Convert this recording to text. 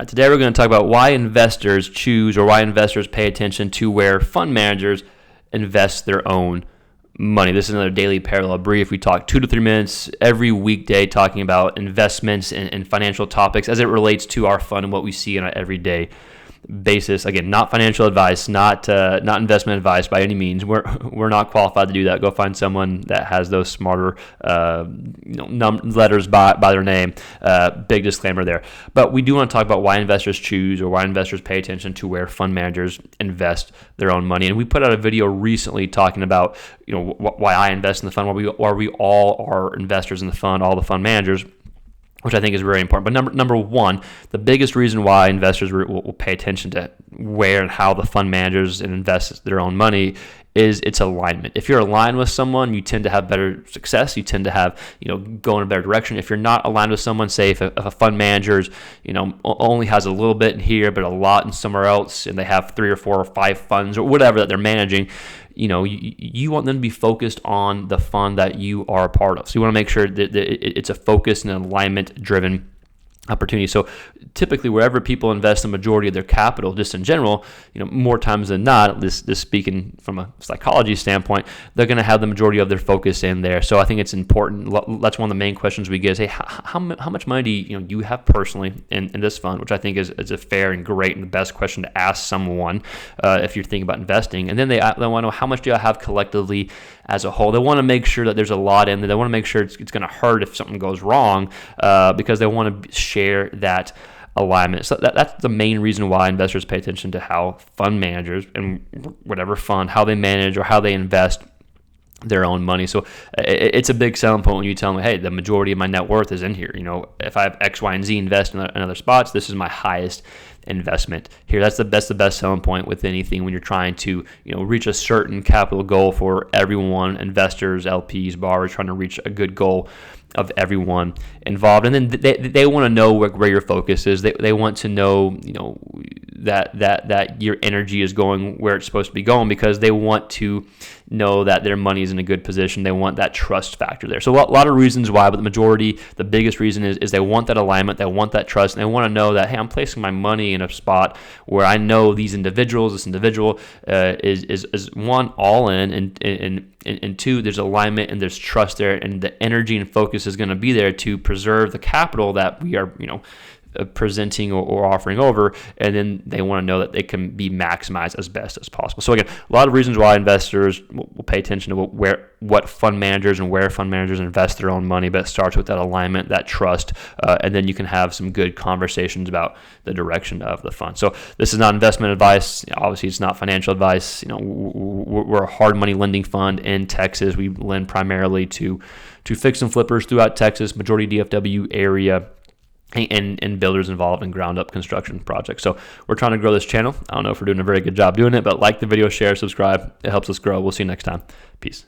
Today we're going to talk about why investors choose or why investors pay attention to where fund managers invest their own money. This is another daily parallel brief. We talk 2 to 3 minutes every weekday talking about investments and financial topics as it relates to our fund and what we see on an everyday basis. Again, not financial advice, not investment advice by any means. We're not qualified to do that. Go find someone that has those smarter letters by their name. Big disclaimer there. But we do want to talk about why investors choose or why investors pay attention to where fund managers invest their own money. And we put out a video recently talking about why I invest in the fund, why we all are investors in the fund, all the fund managers, which I think is very important. But number one, the biggest reason why investors will pay attention to where and how the fund managers invest their own money is its alignment. If you're aligned with someone, you tend to have better success. You tend to have, go in a better direction. If you're not aligned with someone, say if a fund manager's, only has a little bit in here, but a lot in somewhere else, and they have 3 or 4 or 5 funds or whatever that they're managing, you want them to be focused on the fund that you are a part of. So you want to make sure that it's a focus and alignment-driven opportunity. So typically wherever people invest the majority of their capital, just in general, more times than not, this speaking from a psychology standpoint, they're going to have the majority of their focus in there. So I think it's important. That's one of the main questions we get is, hey, how much money do you have personally in this fund, which I think is a fair and great and the best question to ask someone if you're thinking about investing. And then they want to know, how much do I have collectively as a whole? They want to make sure that there's a lot in there. They want to make sure it's going to hurt if something goes wrong because they want to share that alignment. So that's the main reason why investors pay attention to how fund managers and whatever fund, how they manage or how they invest their own money. So it's a big selling point when you tell them, hey, the majority of my net worth is in here. If I have X, Y, and Z invest in other spots, this is my highest investment here. That's the best selling point with anything when you're trying to reach a certain capital goal for everyone, investors, LPs, borrowers, trying to reach a good goal of everyone involved. And then they want to know where your focus is. They want to know that your energy is going where it's supposed to be going, because they want to know that their money is in a good position. They want that trust factor there. So a lot of reasons why, but the biggest reason is they want that alignment, they want that trust, and they want to know that, hey, I'm placing my money in a spot where I know this individual is one, all in, and two, there's alignment and there's trust there, and the energy and focus is going to be there to preserve the capital that we are, presenting or offering over, and then they want to know that they can be maximized as best as possible. So again, a lot of reasons why investors will pay attention to what fund managers and where fund managers invest their own money, but it starts with that alignment, that trust, and then you can have some good conversations about the direction of the fund. So this is not investment advice. Obviously, it's not financial advice. We're a hard money lending fund in Texas. We lend primarily to fix and flippers throughout Texas, majority DFW area, and builders involved in ground up construction projects. So we're trying to grow this channel. I don't know if we're doing a very good job doing it, but like the video, share, subscribe. It helps us grow. We'll see you next time. Peace.